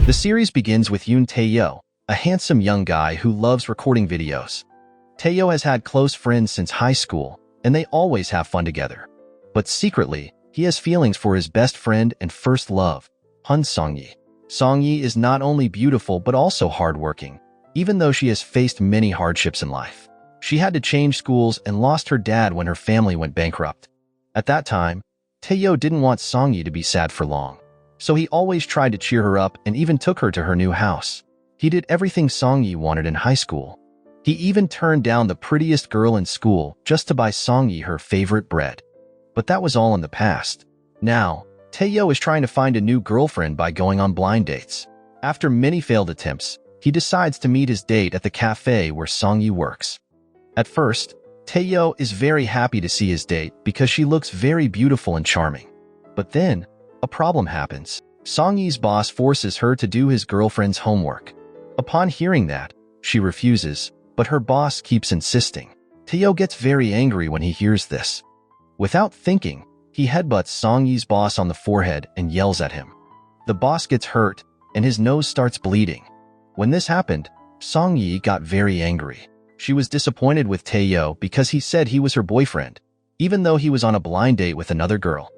The series begins with Yoon Tae Oh, a handsome young guy who loves recording videos. Tae O has had close friends since high school, and they always have fun together. But secretly, he has feelings for his best friend and first love, Hun Songyi. Songyi is not only beautiful but also hardworking, even though she has faced many hardships in life. She had to change schools and lost her dad when her family went bankrupt. At that time, Tae O didn't want Songyi to be sad for long, so he always tried to cheer her up and even took her to her new house. He did everything Songyi wanted in high school. He even turned down the prettiest girl in school just to buy Songyi her favorite bread. But that was all in the past. Now, Tae O is trying to find a new girlfriend by going on blind dates. After many failed attempts, he decides to meet his date at the cafe where Songyi works. At first, Tae O is very happy to see his date because she looks very beautiful and charming. But then, a problem happens. Songyi's boss forces her to do his girlfriend's homework. Upon hearing that, she refuses, but her boss keeps insisting. Tae O gets very angry when he hears this. Without thinking, he headbutts Songyi's boss on the forehead and yells at him. The boss gets hurt, and his nose starts bleeding. When this happened, Songyi got very angry. She was disappointed with Tae O because he said he was her boyfriend, even though he was on a blind date with another girl.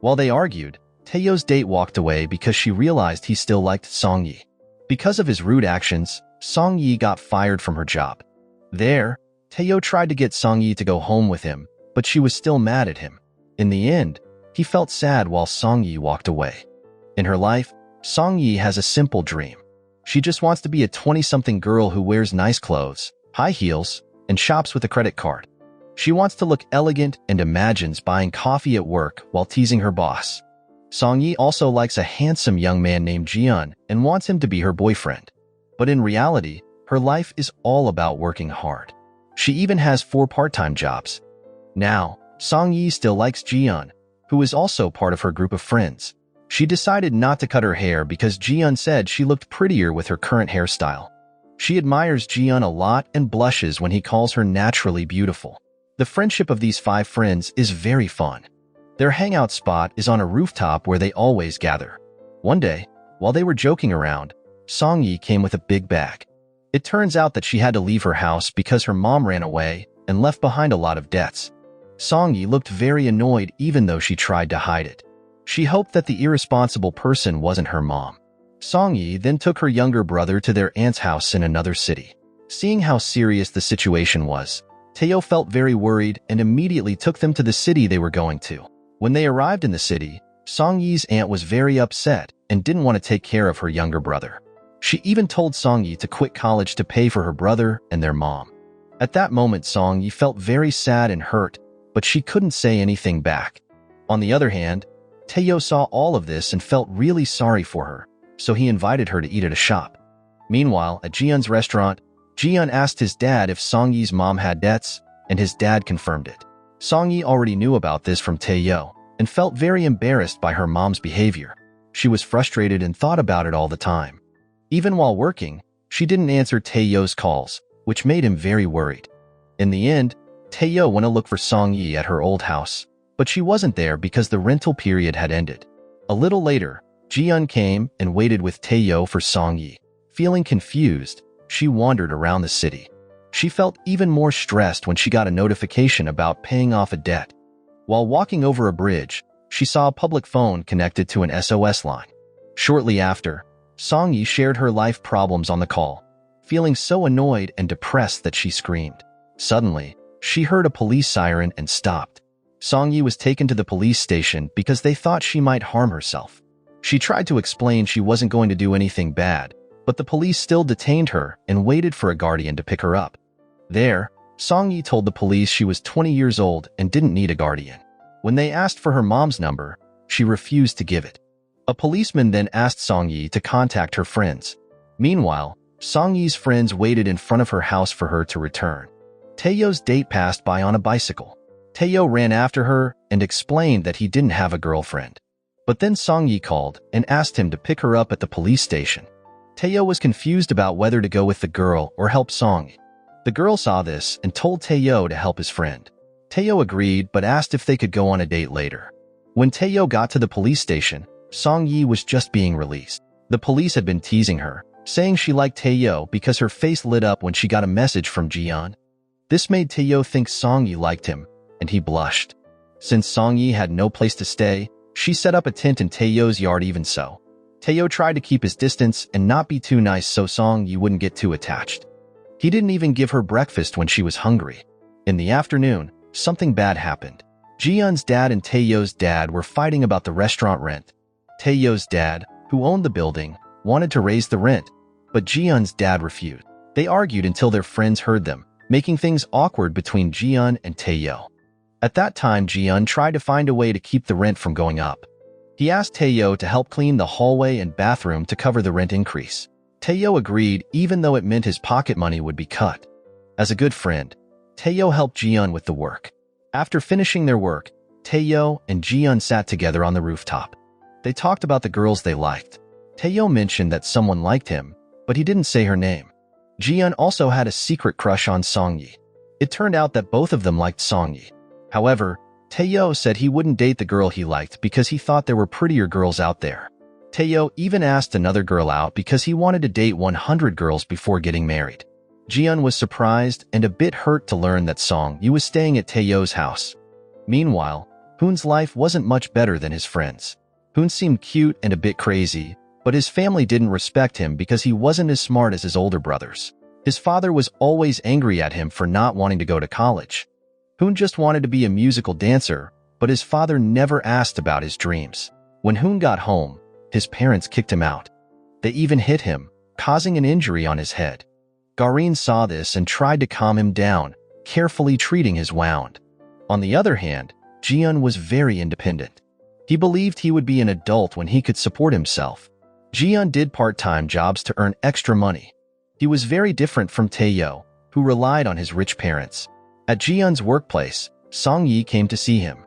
While they argued, Tae O's date walked away because she realized he still liked Songyi. Because of his rude actions, Songyi got fired from her job. There, Tae O tried to get Songyi to go home with him, but she was still mad at him. In the end, he felt sad while Songyi walked away. In her life, Songyi has a simple dream. She just wants to be a 20-something girl who wears nice clothes, high heels, and shops with a credit card. She wants to look elegant and imagines buying coffee at work while teasing her boss. Songyi also likes a handsome young man named Gian and wants him to be her boyfriend. But in reality, her life is all about working hard. She even has 4 part-time jobs. Now, Songyi still likes Gian, who is also part of her group of friends. She decided not to cut her hair because Gian said she looked prettier with her current hairstyle. She admires Gian a lot and blushes when he calls her naturally beautiful. The friendship of these 5 friends is very fun. Their hangout spot is on a rooftop where they always gather. One day, while they were joking around, Songyi came with a big bag. It turns out that she had to leave her house because her mom ran away and left behind a lot of debts. Songyi looked very annoyed even though she tried to hide it. She hoped that the irresponsible person wasn't her mom. Songyi then took her younger brother to their aunt's house in another city. Seeing how serious the situation was, Tae O felt very worried and immediately took them to the city they were going to. When they arrived in the city, Songyi's aunt was very upset and didn't want to take care of her younger brother. She even told Songyi to quit college to pay for her brother and their mom. At that moment, Songyi felt very sad and hurt, but she couldn't say anything back. On the other hand, Tae O saw all of this and felt really sorry for her, so he invited her to eat at a shop. Meanwhile, at Jian's restaurant, Jian asked his dad if Songyi's mom had debts, and his dad confirmed it. Songyi already knew about this from Tae O and felt very embarrassed by her mom's behavior. She was frustrated and thought about it all the time. Even while working, she didn't answer Tae O's calls, which made him very worried. In the end, Tae O went to look for Songyi at her old house, but she wasn't there because the rental period had ended. A little later, Gian came and waited with Tae O for Songyi. Feeling confused, she wandered around the city. She felt even more stressed when she got a notification about paying off a debt. While walking over a bridge, she saw a public phone connected to an SOS line. Shortly after, Songyi shared her life problems on the call, feeling so annoyed and depressed that she screamed. Suddenly, she heard a police siren and stopped. Songyi was taken to the police station because they thought she might harm herself. She tried to explain she wasn't going to do anything bad, but the police still detained her and waited for a guardian to pick her up. There, Songyi told the police she was 20 years old and didn't need a guardian. When they asked for her mom's number, she refused to give it. A policeman then asked Songyi to contact her friends. Meanwhile, Songyi's friends waited in front of her house for her to return. Tae O's date passed by on a bicycle. Tae O ran after her and explained that he didn't have a girlfriend. But then Songyi called and asked him to pick her up at the police station. Tae O was confused about whether to go with the girl or help Songyi. The girl saw this and told Tae O to help his friend. Tae O agreed but asked if they could go on a date later. When Tae O got to the police station, Songyi was just being released. The police had been teasing her, saying she liked Tae O because her face lit up when she got a message from Gian. This made Tae O think Song-yi liked him, and he blushed. Since Song-yi had no place to stay, she set up a tent in Tae O's yard even so. Tae O tried to keep his distance and not be too nice so Song-yi wouldn't get too attached. He didn't even give her breakfast when she was hungry. In the afternoon, something bad happened. Jian's dad and Tae O's dad were fighting about the restaurant rent. Tae O's dad, who owned the building, wanted to raise the rent, but Jian's dad refused. They argued until their friends heard them, making things awkward between Gian and Tae O. At that time, Gian tried to find a way to keep the rent from going up. He asked Tae O to help clean the hallway and bathroom to cover the rent increase. Tae O agreed even though it meant his pocket money would be cut. As a good friend, Tae O helped Gian with the work. After finishing their work, Tae O and Gian sat together on the rooftop. They talked about the girls they liked. Tae O mentioned that someone liked him, but he didn't say her name. Gian also had a secret crush on Song-yi. It turned out that both of them liked Song-yi. However, Tae O said he wouldn't date the girl he liked because he thought there were prettier girls out there. Tae O even asked another girl out because he wanted to date 100 girls before getting married. Gian was surprised and a bit hurt to learn that Song-yi was staying at Tae O's house. Meanwhile, Hoon's life wasn't much better than his friends. Hoon seemed cute and a bit crazy, but his family didn't respect him because he wasn't as smart as his older brothers. His father was always angry at him for not wanting to go to college. Hoon just wanted to be a musical dancer, but his father never asked about his dreams. When Hoon got home, his parents kicked him out. They even hit him, causing an injury on his head. Garen saw this and tried to calm him down, carefully treating his wound. On the other hand, Gian was very independent. He believed he would be an adult when he could support himself. Gian did part-time jobs to earn extra money. He was very different from Tae O, who relied on his rich parents. At Jian's workplace, Song-yi came to see him.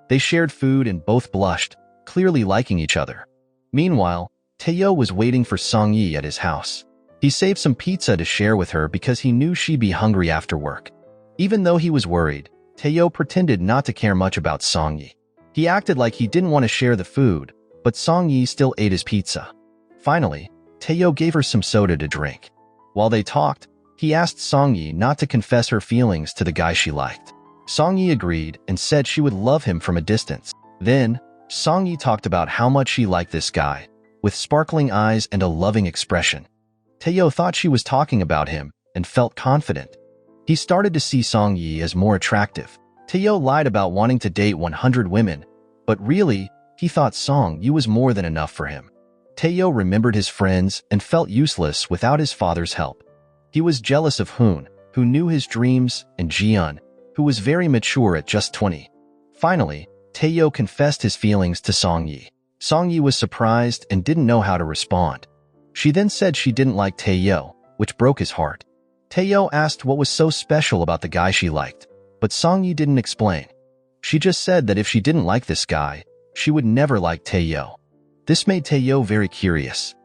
They shared food and both blushed, clearly liking each other. Meanwhile, Tae O was waiting for Song-yi at his house. He saved some pizza to share with her because he knew she'd be hungry after work. Even though he was worried, Tae O pretended not to care much about Song-yi. He acted like he didn't want to share the food, but Song-yi still ate his pizza. Finally, Tae O gave her some soda to drink. While they talked, he asked Song-yi not to confess her feelings to the guy she liked. Song-yi agreed and said she would love him from a distance. Then, Song-yi talked about how much she liked this guy, with sparkling eyes and a loving expression. Tae O thought she was talking about him and felt confident. He started to see Song-yi as more attractive. Tae O lied about wanting to date 100 women, but really, he thought Song-yi was more than enough for him. Tae O remembered his friends and felt useless without his father's help. He was jealous of Hoon, who knew his dreams, and Gian, who was very mature at just 20. Finally, Tae O confessed his feelings to Song-yi. Song-yi was surprised and didn't know how to respond. She then said she didn't like Tae O, which broke his heart. Tae O asked what was so special about the guy she liked, but Song-yi didn't explain. She just said that if she didn't like this guy, she would never like Tae O. This made Tae O very curious.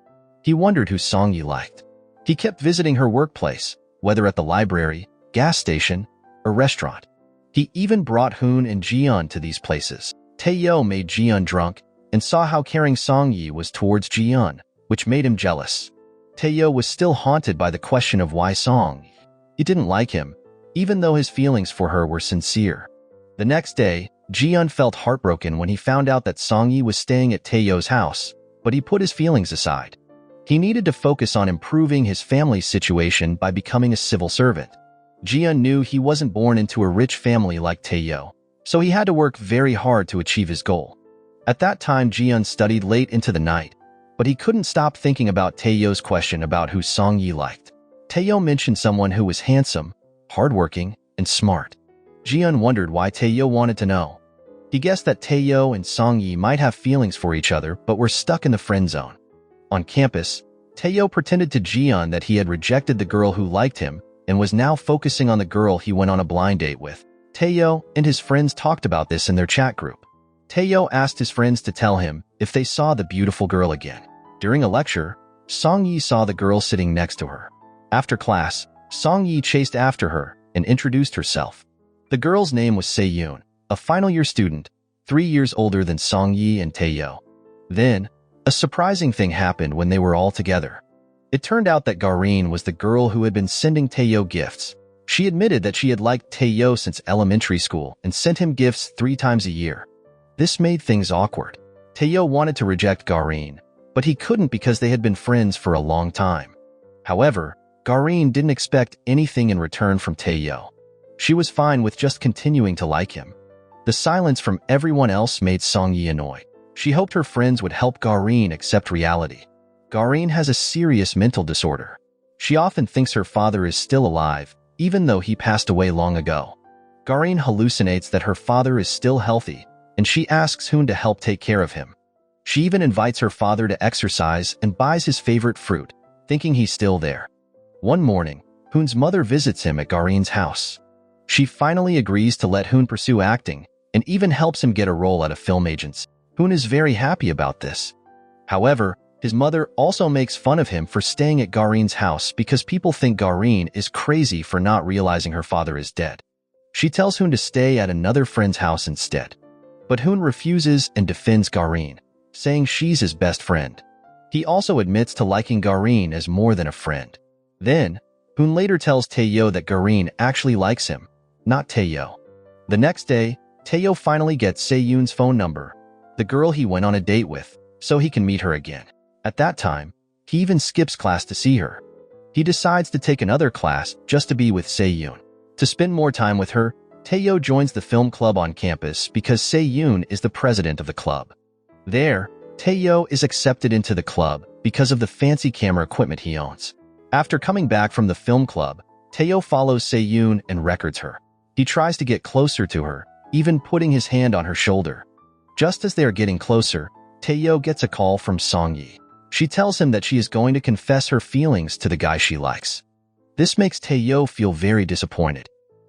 He wondered who Song-yi liked. He kept visiting her workplace, whether at the library, gas station, or restaurant. He even brought Hoon and Gian to these places. Tae O made Gian drunk and saw how caring Song-yi was towards Gian, which made him jealous. Tae O was still haunted by the question of why Song-yi didn't like him, even though his feelings for her were sincere. The next day, Gian felt heartbroken when he found out that Song-yi was staying at Tae O's house, but he put his feelings aside. He needed to focus on improving his family's situation by becoming a civil servant. Gian knew he wasn't born into a rich family like Tae O, so he had to work very hard to achieve his goal. At that time, Gian studied late into the night, but he couldn't stop thinking about Tae O's question about who Song-yi liked. Tae O mentioned someone who was handsome, hardworking, and smart. Gian wondered why Tae O wanted to know. He guessed that Tae O and Song-yi might have feelings for each other but were stuck in the friend zone. On campus, Tae O pretended to Gian that he had rejected the girl who liked him and was now focusing on the girl he went on a blind date with. Tae O and his friends talked about this in their chat group. Tae O asked his friends to tell him if they saw the beautiful girl again. During a lecture, Song-yi saw the girl sitting next to her. After class, Song-yi chased after her and introduced herself. The girl's name was Se-yoon, a final-year student, 3 years older than Song-yi and Tae O. Then, A surprising thing happened when they were all together. It turned out that Garen was the girl who had been sending Tae O gifts. She admitted that she had liked Tae O since elementary school and sent him gifts 3 times a year. This made things awkward. Tae O wanted to reject Garen, but he couldn't because they had been friends for a long time. However, Garen didn't expect anything in return from Tae O. She was fine with just continuing to like him. The silence from everyone else made Song-yi annoyed. She hoped her friends would help Garen accept reality. Garen has a serious mental disorder. She often thinks her father is still alive, even though he passed away long ago. Garen hallucinates that her father is still healthy, and she asks Hoon to help take care of him. She even invites her father to exercise and buys his favorite fruit, thinking he's still there. One morning, Hoon's mother visits him at Garen's house. She finally agrees to let Hoon pursue acting and even helps him get a role at a film agency. Hoon is very happy about this. However, his mother also makes fun of him for staying at Garen's house because people think Garen is crazy for not realizing her father is dead. She tells Hoon to stay at another friend's house instead. But Hoon refuses and defends Garen, saying she's his best friend. He also admits to liking Garen as more than a friend. Then, Hoon later tells Tae O that Garen actually likes him, not Tae O. The next day, Tae O finally gets Se-yoon's phone number, the girl he went on a date with, so he can meet her again. At that time, he even skips class to see her. He decides to take another class just to be with Se-yoon. To spend more time with her, Tae O joins the film club on campus because Se-yoon is the president of the club. There, Tae O is accepted into the club because of the fancy camera equipment he owns. After coming back from the film club, Tae O follows Se-yoon and records her. He tries to get closer to her, even putting his hand on her shoulder. Just as they are getting closer, Tae O gets a call from Song-yi. She tells him that she is going to confess her feelings to the guy she likes. This makes Tae O feel very disappointed.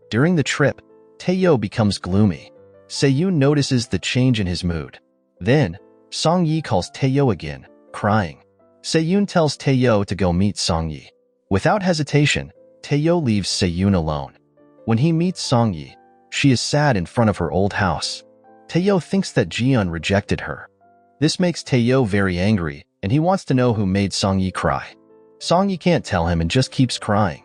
During the trip, Tae O becomes gloomy. Se-yoon notices the change in his mood. Then, Song-yi calls Tae O again, crying. Se-yoon tells Tae O to go meet Song-yi. Without hesitation, Tae O leaves Se-yoon alone. When he meets Song-yi, she is sad in front of her old house. Tae O thinks that Gian rejected her. This makes Tae O very angry, and he wants to know who made Song-yi cry. Song-yi can't tell him and just keeps crying.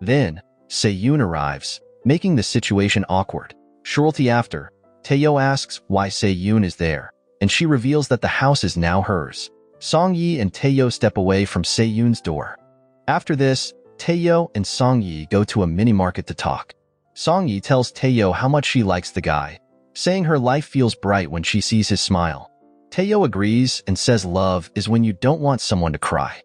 Then, Se-yoon arrives, making the situation awkward. Shortly after, Tae O asks why Se-yoon is there, and she reveals that the house is now hers. Song-yi and Tae O step away from Se-yoon's door. After this, Tae O and Song-yi go to a mini-market to talk. Song-yi tells Tae O how much she likes the guy, saying her life feels bright when she sees his smile. Tae O agrees and says love is when you don't want someone to cry.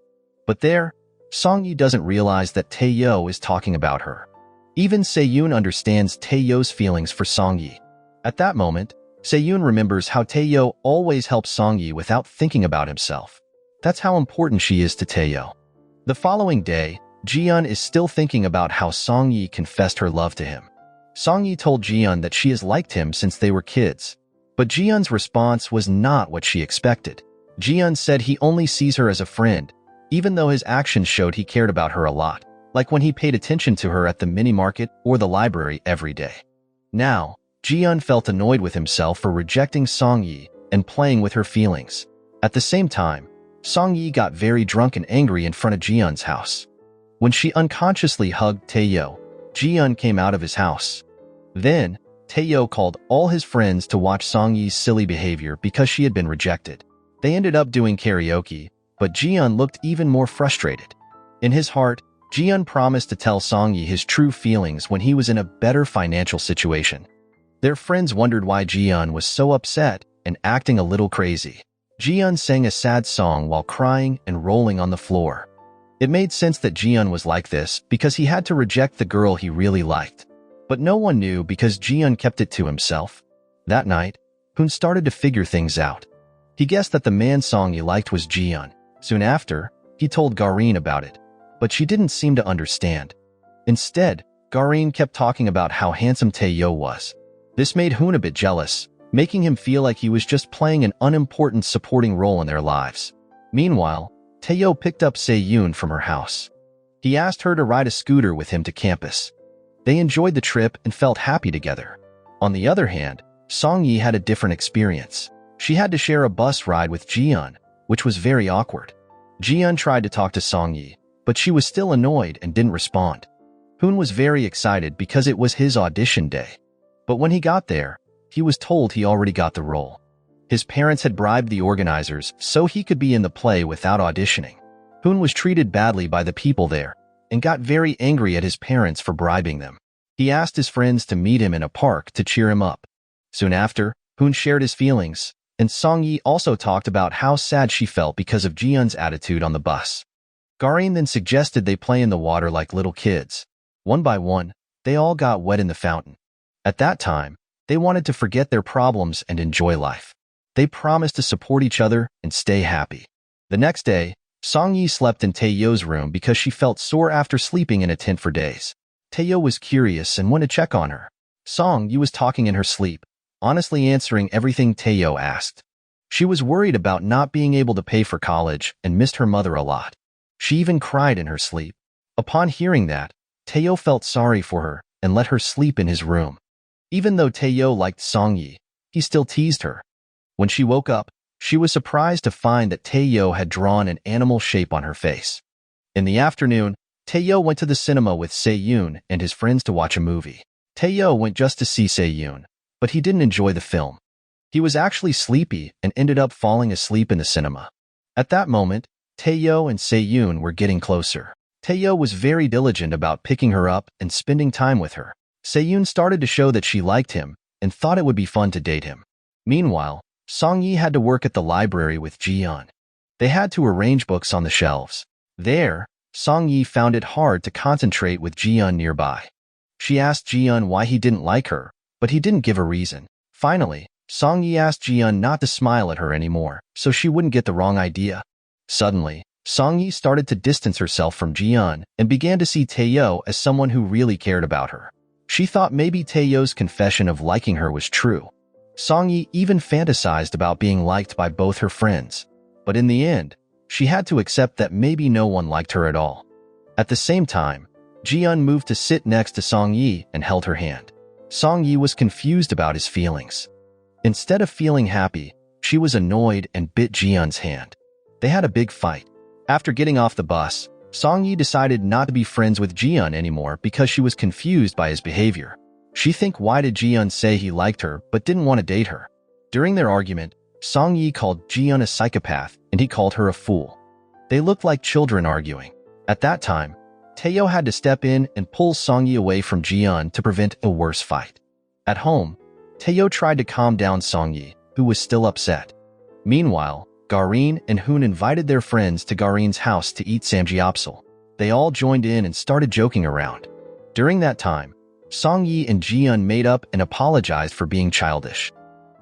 But there, Song-yi doesn't realize that Tae O is talking about her. Even Se-yoon understands Tae O's feelings for Song-yi. At that moment, Se-yoon remembers how Tae O always helps Song-yi without thinking about himself. That's how important she is to Tae O. The following day, Gian is still thinking about how Song-yi confessed her love to him. Song-yi told Gian that she has liked him since they were kids. But Jian's response was not what she expected. Gian said he only sees her as a friend, even though his actions showed he cared about her a lot, like when he paid attention to her at the mini-market or the library every day. Now, Gian felt annoyed with himself for rejecting Song-yi and playing with her feelings. At the same time, Song-yi got very drunk and angry in front of Jian's house. When she unconsciously hugged Tae O, Gian came out of his house. Then, Tae O called all his friends to watch Song-yi's silly behavior because she had been rejected. They ended up doing karaoke, but Gian looked even more frustrated. In his heart, Gian promised to tell Song-yi his true feelings when he was in a better financial situation. Their friends wondered why Gian was so upset and acting a little crazy. Gian sang a sad song while crying and rolling on the floor. It made sense that Gian was like this because he had to reject the girl he really liked. But no one knew because Gian kept it to himself. That night, Hoon started to figure things out. He guessed that the man Song-yi liked was Gian. Soon after, he told Garen about it, but she didn't seem to understand. Instead, Garen kept talking about how handsome Tae O was. This made Hoon a bit jealous, making him feel like he was just playing an unimportant supporting role in their lives. Meanwhile, Tae O picked up Se-yoon from her house. He asked her to ride a scooter with him to campus. They enjoyed the trip and felt happy together. On the other hand, Song-yi had a different experience. She had to share a bus ride with Gian, which was very awkward. Gian tried to talk to Song-yi, but she was still annoyed and didn't respond. Hoon was very excited because it was his audition day. But when he got there, he was told he already got the role. His parents had bribed the organizers so he could be in the play without auditioning. Hoon was treated badly by the people there and got very angry at his parents for bribing them. He asked his friends to meet him in a park to cheer him up. Soon after, Hoon shared his feelings, and Song-yi also talked about how sad she felt because of Jian's attitude on the bus. Garen then suggested they play in the water like little kids. One by one, they all got wet in the fountain. At that time, they wanted to forget their problems and enjoy life. They promised to support each other and stay happy. The next day, Song-yi slept in Tae O's room because she felt sore after sleeping in a tent for days. Tae O was curious and went to check on her. Song-yi was talking in her sleep, honestly answering everything Tae O asked. She was worried about not being able to pay for college and missed her mother a lot. She even cried in her sleep. Upon hearing that, Tae O felt sorry for her and let her sleep in his room. Even though Tae O liked Song-yi, he still teased her. When she woke up, she was surprised to find that Tae O had drawn an animal shape on her face. In the afternoon, Tae O went to the cinema with Seo and his friends to watch a movie. Tae O went just to see Seo, but he didn't enjoy the film. He was actually sleepy and ended up falling asleep in the cinema. At that moment, Tae O and Seo were getting closer. Tae O was very diligent about picking her up and spending time with her. Seo started to show that she liked him and thought it would be fun to date him. Meanwhile, Song-yi had to work at the library with Gian. They had to arrange books on the shelves. There, Song-yi found it hard to concentrate with Gian nearby. She asked Gian why he didn't like her, but he didn't give a reason. Finally, Song-yi asked Gian not to smile at her anymore, so she wouldn't get the wrong idea. Suddenly, Song-yi started to distance herself from Gian and began to see Tae O as someone who really cared about her. She thought maybe Tae O's confession of liking her was true. Song-yi even fantasized about being liked by both her friends. But in the end, she had to accept that maybe no one liked her at all. At the same time, Gian moved to sit next to Song-yi and held her hand. Song-yi was confused about his feelings. Instead of feeling happy, she was annoyed and bit Jian's hand. They had a big fight. After getting off the bus, Song-yi decided not to be friends with Gian anymore because she was confused by his behavior. She think why did Gian say he liked her but didn't want to date her? During their argument, Song-yi called Gian a psychopath and he called her a fool. They looked like children arguing. At that time, Tae O had to step in and pull Song-yi away from Gian to prevent a worse fight. At home, Tae O tried to calm down Song-yi, who was still upset. Meanwhile, Garen and Hoon invited their friends to Garen's house to eat samgyeopsal. They all joined in and started joking around. During that time, Song-yi and Gian made up and apologized for being childish.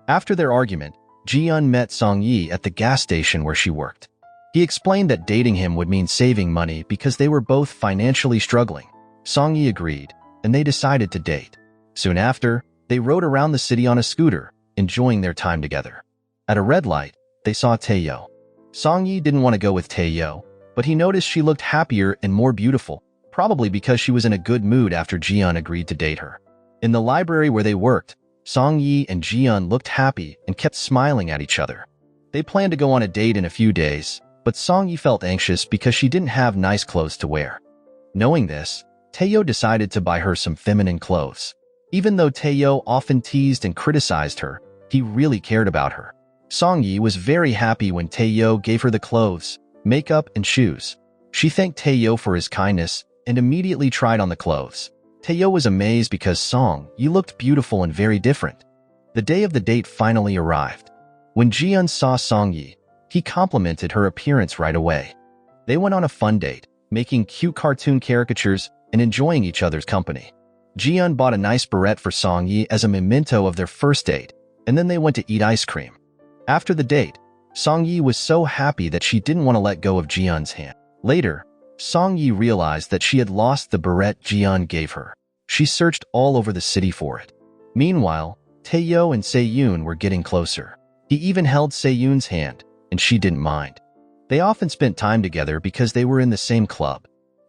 After their argument, Gian met Song-yi at the gas station where she worked. He explained that dating him would mean saving money because they were both financially struggling. Song-yi agreed, and they decided to date. Soon after, they rode around the city on a scooter, enjoying their time together. At a red light, they saw Tae O. Song-yi didn't want to go with Tae O, but he noticed she looked happier and more beautiful, probably because she was in a good mood after Gian agreed to date her. In the library where they worked, Song-yi and Gian looked happy and kept smiling at each other. They planned to go on a date in a few days, but Song-yi felt anxious because she didn't have nice clothes to wear. Knowing this, Tae O decided to buy her some feminine clothes. Even though Tae O often teased and criticized her, he really cared about her. Song-yi was very happy when Tae O gave her the clothes, makeup, and shoes. She thanked Tae O for his kindness and immediately tried on the clothes. Tae O was amazed because Song-yi looked beautiful and very different. The day of the date finally arrived. When Gian saw Song-yi, he complimented her appearance right away. They went on a fun date, making cute cartoon caricatures and enjoying each other's company. Gian bought a nice beret for Song-yi as a memento of their first date, and then they went to eat ice cream. After the date, Song-yi was so happy that she didn't want to let go of Jian's hand. Later, Song-yi realized that she had lost the beret Gian gave her. She searched all over the city for it. Meanwhile, Tae O and Seo were getting closer. He even held Seyoon's hand, and she didn't mind. They often spent time together because they were in the same club.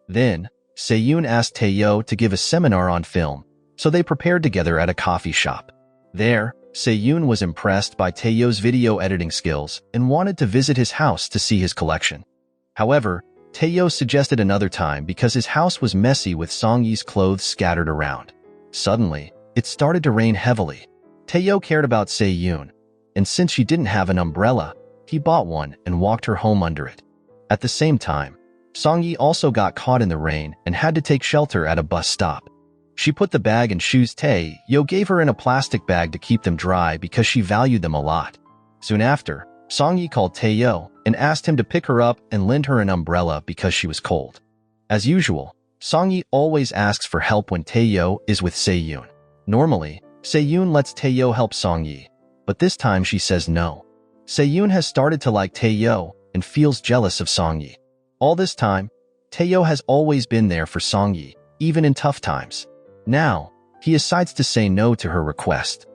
Then, Seyoon asked Tae O to give a seminar on film, so they prepared together at a coffee shop. There, Yoon was impressed by Tae O's video editing skills and wanted to visit his house to see his collection. However, Tae O suggested another time because his house was messy with Song Yi's clothes scattered around. Suddenly, it started to rain heavily. Tae O cared about Yoon, and since she didn't have an umbrella, he bought one and walked her home under it. At the same time, Song Yi also got caught in the rain and had to take shelter at a bus stop. She put the bag and shoes Tae O gave her in a plastic bag to keep them dry because she valued them a lot. Soon after, Song Yi called Tae O and asked him to pick her up and lend her an umbrella because she was cold. As usual, Song Yi always asks for help when Tae O is with Yoon. Normally, Yoon lets Tae O help Song Yi, but this time she says no. Yoon has started to like Tae O and feels jealous of Song Yi. All this time, Tae O has always been there for Song Yi, even in tough times. Now, he decides to say no to her request.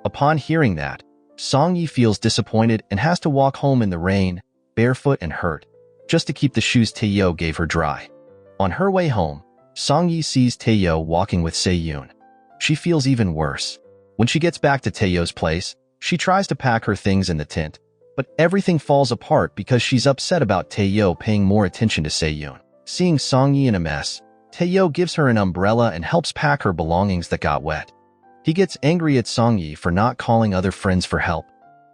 Upon hearing that, Song Yi feels disappointed and has to walk home in the rain, barefoot and hurt, just to keep the shoes Tae O gave her dry. On her way home, Song Yi sees Tae O walking with Yoon. She feels even worse. When she gets back to Tae O's place, she tries to pack her things in the tent, but everything falls apart because she's upset about Tae O paying more attention to Yoon. Seeing Song Yi in a mess, Tae O gives her an umbrella and helps pack her belongings that got wet. He gets angry at Song Yi for not calling other friends for help.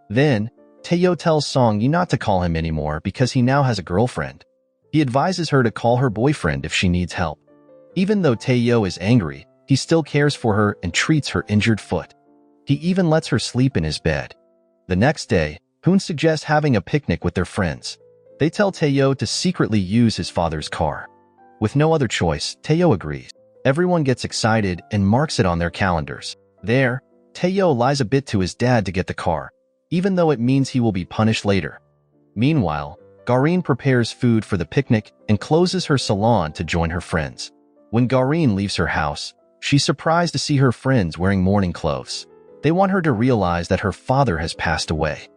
Then, Tae O tells Song Yi not to call him anymore because he now has a girlfriend. He advises her to call her boyfriend if she needs help. Even though Tae O is angry, he still cares for her and treats her injured foot. He even lets her sleep in his bed. The next day, Hoon suggests having a picnic with their friends. They tell Tae O to secretly use his father's car. With no other choice, Tae O agrees. Everyone gets excited and marks it on their calendars. There, Tae O lies a bit to his dad to get the car, even though it means he will be punished later. Meanwhile, Garen prepares food for the picnic and closes her salon to join her friends. When Garen leaves her house, she's surprised to see her friends wearing mourning clothes. They want her to realize that her father has passed away.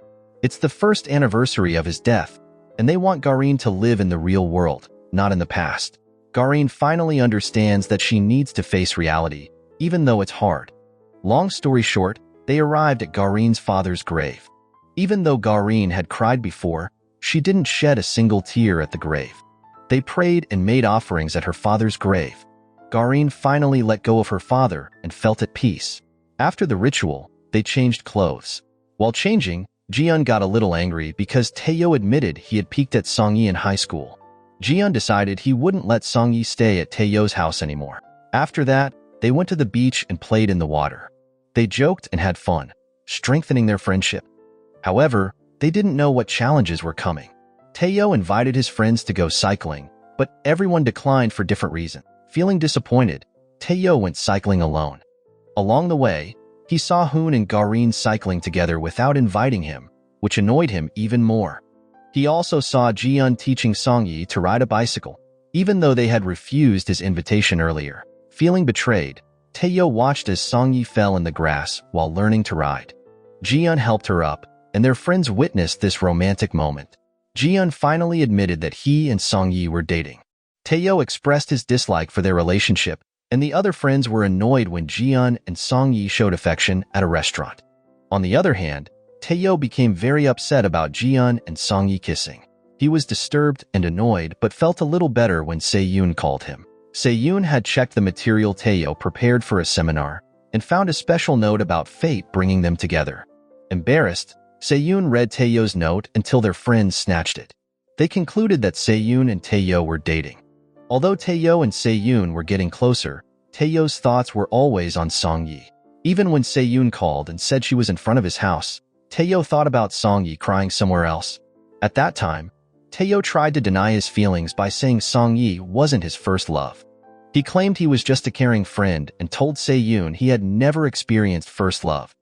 It's the first anniversary of his death, and they want Garen to live in the real world, not in the past. Garen finally understands that she needs to face reality, even though it's hard. Long story short, they arrived at Garen's father's grave. Even though Garen had cried before, she didn't shed a single tear at the grave. They prayed and made offerings at her father's grave. Garen finally let go of her father and felt at peace. After the ritual, they changed clothes. While changing, Gian got a little angry because Tae O admitted he had peeked at Song Yi in high school. Gian decided he wouldn't let Song Yi stay at Tae O's house anymore. After that, they went to the beach and played in the water. They joked and had fun, strengthening their friendship. However, they didn't know what challenges were coming. Tae O invited his friends to go cycling, but everyone declined for different reasons. Feeling disappointed, Tae O went cycling alone. Along the way, he saw Hoon and Garen cycling together without inviting him, which annoyed him even more. He also saw Gian teaching Song Yi to ride a bicycle, even though they had refused his invitation earlier. Feeling betrayed, Tae O watched as Song Yi fell in the grass while learning to ride. Gian helped her up, and their friends witnessed this romantic moment. Gian finally admitted that he and Song Yi were dating. Tae O expressed his dislike for their relationship, and the other friends were annoyed when Gian and Song Yi showed affection at a restaurant. On the other hand, Tae O became very upset about Gian and Song Yi kissing. He was disturbed and annoyed but felt a little better when Yoon called him. Yoon had checked the material Tae O prepared for a seminar and found a special note about fate bringing them together. Embarrassed, Yoon read Tae O's note until their friends snatched it. They concluded that Yoon and Tae O were dating. Although Tae O and Yoon were getting closer, Tae O's thoughts were always on Song Yi. Even when Yoon called and said she was in front of his house, Tae O thought about Song Yi crying somewhere else. At that time, Tae O tried to deny his feelings by saying Song Yi wasn't his first love. He claimed he was just a caring friend and told Yoon he had never experienced first love.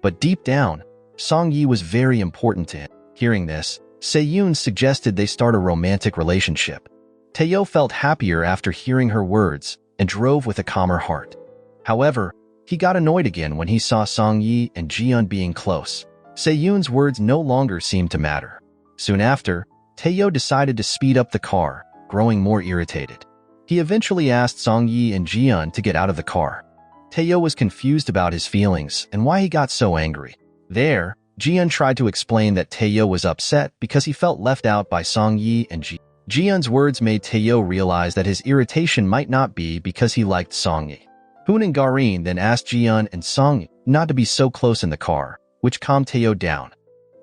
But deep down, Song Yi was very important to him. Hearing this, Yoon suggested they start a romantic relationship. Tae O felt happier after hearing her words and drove with a calmer heart. However, he got annoyed again when he saw Song Yi and Gian being close. Yoon's words no longer seemed to matter. Soon after, Tae O decided to speed up the car, growing more irritated. He eventually asked Song Yi and Gian to get out of the car. Tae O was confused about his feelings and why he got so angry. There, Gian tried to explain that Tae O was upset because he felt left out by Song Yi and Ji. Jian's words made Tae O realize that his irritation might not be because he liked Song Yi. Hoon and Garen then asked Gian and Song Yi not to be so close in the car, which calmed Tae O down.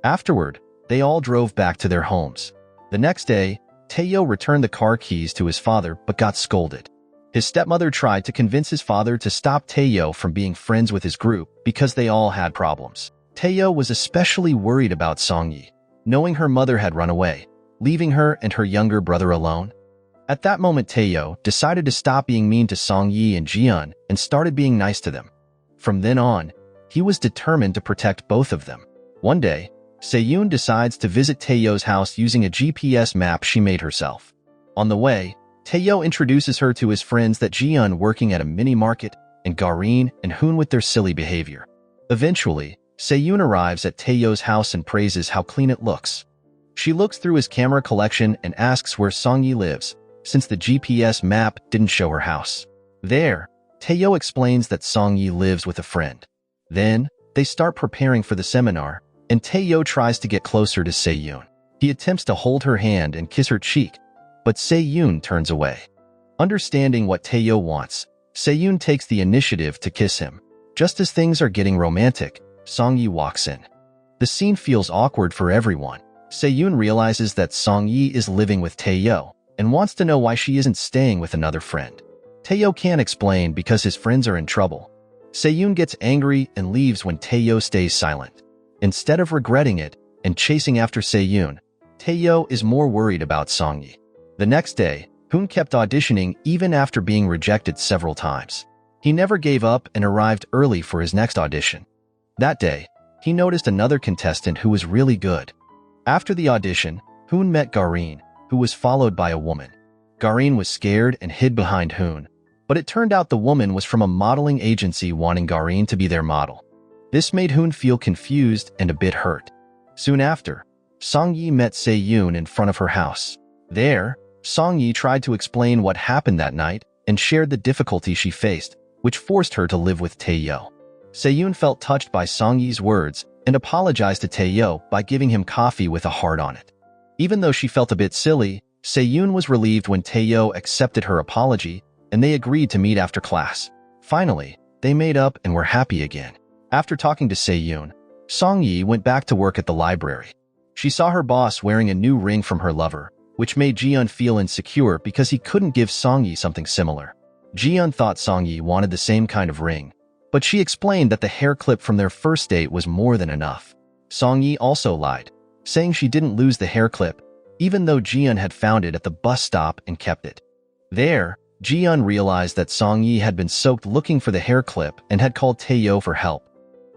Afterward, they all drove back to their homes. The next day, Tae O returned the car keys to his father but got scolded. His stepmother tried to convince his father to stop Tae O from being friends with his group because they all had problems. Tae O was especially worried about Song Yi, knowing her mother had run away, leaving her and her younger brother alone. At that moment, Tae O decided to stop being mean to Song Yi and Gian and started being nice to them. From then on, he was determined to protect both of them. One day, Seo decides to visit Tae O's house using a GPS map she made herself. On the way, Tae O introduces her to his friends that Gian working at a mini-market and Garen and Hoon with their silly behavior. Eventually, Seo arrives at Tae O's house and praises how clean it looks. She looks through his camera collection and asks where Song Yi lives, since the GPS map didn't show her house. There, Tae O explains that Song Yi lives with a friend. Then, they start preparing for the seminar, and Tae O tries to get closer to Seo. He attempts to hold her hand and kiss her cheek, but Seo turns away. Understanding what Tae O wants, Seo takes the initiative to kiss him. Just as things are getting romantic, Song Yi walks in. The scene feels awkward for everyone. Seo realizes that Song Yi is living with Tae O and wants to know why she isn't staying with another friend. Tae O can't explain because his friends are in trouble. Seo gets angry and leaves when Tae O stays silent. Instead of regretting it and chasing after Seo, Tae O is more worried about Song Yi. The next day, Hoon kept auditioning even after being rejected several times. He never gave up and arrived early for his next audition. That day, he noticed another contestant who was really good. After the audition, Hoon met Garen, who was followed by a woman. Garen was scared and hid behind Hoon, but it turned out the woman was from a modeling agency wanting Garen to be their model. This made Hoon feel confused and a bit hurt. Soon after, Song Yi met Seo in front of her house. There, Song Yi tried to explain what happened that night and shared the difficulty she faced, which forced her to live with Tae O. Seo felt touched by Song Yi's words and apologized to Tae O by giving him coffee with a heart on it. Even though she felt a bit silly, Seo was relieved when Tae O accepted her apology and they agreed to meet after class. Finally, they made up and were happy again. After talking to Seo, Song Yi went back to work at the library. She saw her boss wearing a new ring from her lover, which made Gian feel insecure because he couldn't give Song Yi something similar. Gian thought Song Yi wanted the same kind of ring, but she explained that the hair clip from their first date was more than enough. Song Yi also lied, saying she didn't lose the hair clip, even though Gian had found it at the bus stop and kept it. There, Gian realized that Song Yi had been soaked looking for the hair clip and had called Tae O for help.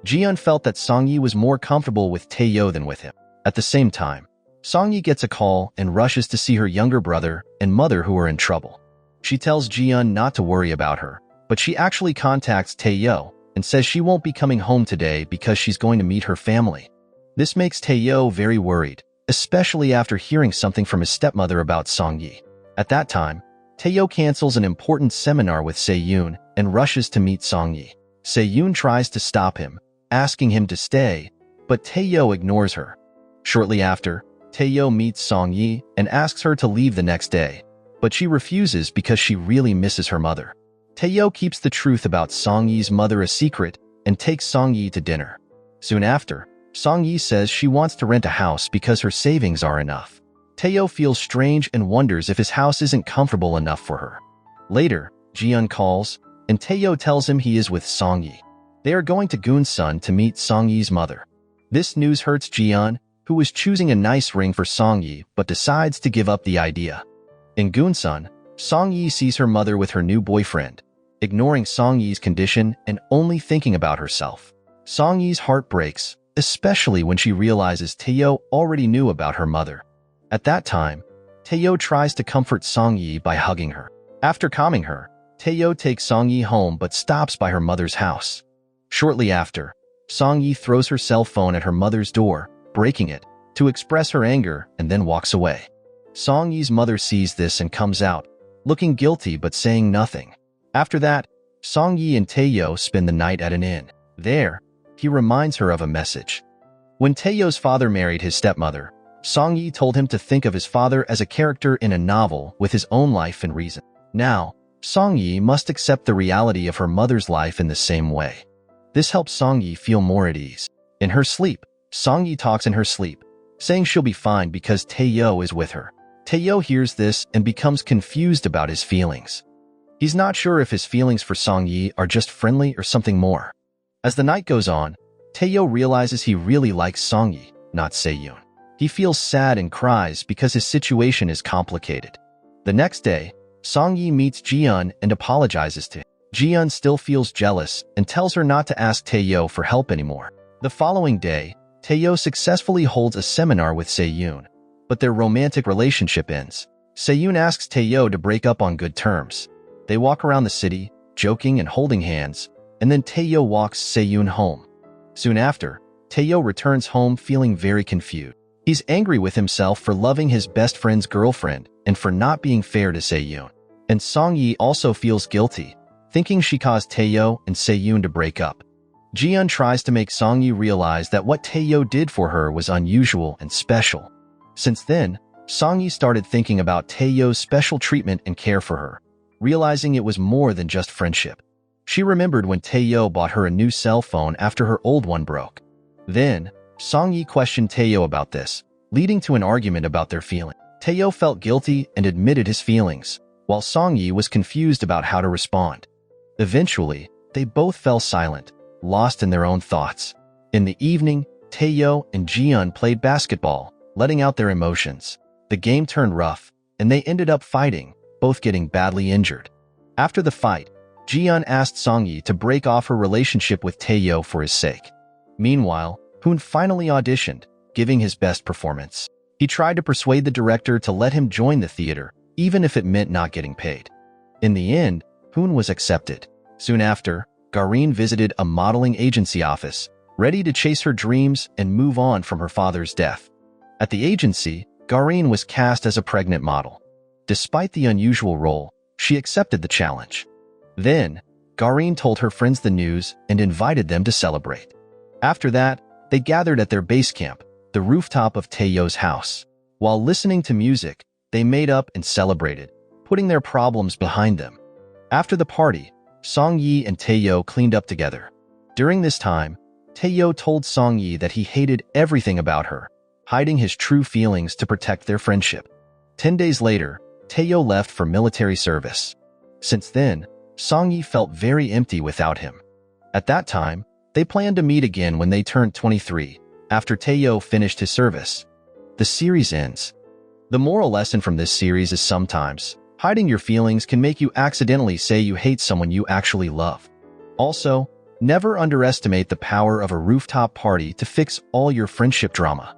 Gian felt that Song Yi was more comfortable with Tae O than with him. At the same time, Song Yi gets a call and rushes to see her younger brother and mother who are in trouble. She tells Gian not to worry about her, but she actually contacts Tae O and says she won't be coming home today because she's going to meet her family. This makes Tae O very worried, especially after hearing something from his stepmother about Song Yi. At that time, Tae O cancels an important seminar with Seo and rushes to meet Song Yi. Seo tries to stop him, asking him to stay, but Tae O ignores her. Shortly after, Tae O meets Song Yi and asks her to leave the next day, but she refuses because she really misses her mother. Tae O keeps the truth about Song Yi's mother a secret and takes Song Yi to dinner. Soon after, Song Yi says she wants to rent a house because her savings are enough. Tae O feels strange and wonders if his house isn't comfortable enough for her. Later, Gian calls, and Tae O tells him he is with Song Yi. They are going to Gunsan to meet Song Yi's mother. This news hurts Gian, who was choosing a nice ring for Song Yi but decides to give up the idea. In Gunsan, Song Yi sees her mother with her new boyfriend, ignoring Song Yi's condition and only thinking about herself. Song Yi's heart breaks, especially when she realizes Tae O already knew about her mother. At that time, Tae O tries to comfort Song Yi by hugging her. After calming her, Tae O takes Song Yi home but stops by her mother's house. Shortly after, Song Yi throws her cell phone at her mother's door, breaking it, to express her anger and then walks away. Song Yi's mother sees this and comes out, looking guilty but saying nothing. After that, Song-yi and Tae O spend the night at an inn. There, he reminds her of a message. When Tae O's father married his stepmother, Song-yi told him to think of his father as a character in a novel with his own life and reason. Now, Song-yi must accept the reality of her mother's life in the same way. This helps Song-yi feel more at ease. In her sleep, Song-yi talks in her sleep, saying she'll be fine because Tae O is with her. Tae O hears this and becomes confused about his feelings. He's not sure if his feelings for Song-yi are just friendly or something more. As the night goes on, Tae O realizes he really likes Song-yi, not Seyun. He feels sad and cries because his situation is complicated. The next day, Song-yi meets Gian and apologizes to him. Gian still feels jealous and tells her not to ask Tae O for help anymore. The following day, Tae O successfully holds a seminar with Seyun, but their romantic relationship ends. Seyun asks Tae O to break up on good terms. They walk around the city, joking and holding hands, and then Tae O walks Seyun home. Soon after, Tae O returns home feeling very confused. He's angry with himself for loving his best friend's girlfriend and for not being fair to Seyun. And Song-yi also feels guilty, thinking she caused Tae O and Seyun to break up. Gian tries to make Song-yi realize that what Tae O did for her was unusual and special. Since then, Song-yi started thinking about Tae O's special treatment and care for her, realizing it was more than just friendship. She remembered when Tae O bought her a new cell phone after her old one broke. Then, Song-yi questioned Tae O about this, leading to an argument about their feelings. Tae O felt guilty and admitted his feelings, while Song-yi was confused about how to respond. Eventually, they both fell silent, lost in their own thoughts. In the evening, Tae O and Gian played basketball, letting out their emotions. The game turned rough, and they ended up fighting, both getting badly injured. After the fight, Gian asked Song-yi to break off her relationship with Tae O for his sake. Meanwhile, Hoon finally auditioned, giving his best performance. He tried to persuade the director to let him join the theater, even if it meant not getting paid. In the end, Hoon was accepted. Soon after, Garen visited a modeling agency office, ready to chase her dreams and move on from her father's death. At the agency, Garen was cast as a pregnant model. Despite the unusual role, she accepted the challenge. Then, Garen told her friends the news and invited them to celebrate. After that, they gathered at their base camp, the rooftop of Tae O's house. While listening to music, they made up and celebrated, putting their problems behind them. After the party, Song-yi and Tae O cleaned up together. During this time, Tae O told Song-yi that he hated everything about her, hiding his true feelings to protect their friendship. 10 days later, Tae O left for military service. Since then, Song-yi felt very empty without him. At that time, they planned to meet again when they turned 23, after Tae O finished his service. The series ends. The moral lesson from this series is sometimes, hiding your feelings can make you accidentally say you hate someone you actually love. Also, never underestimate the power of a rooftop party to fix all your friendship drama.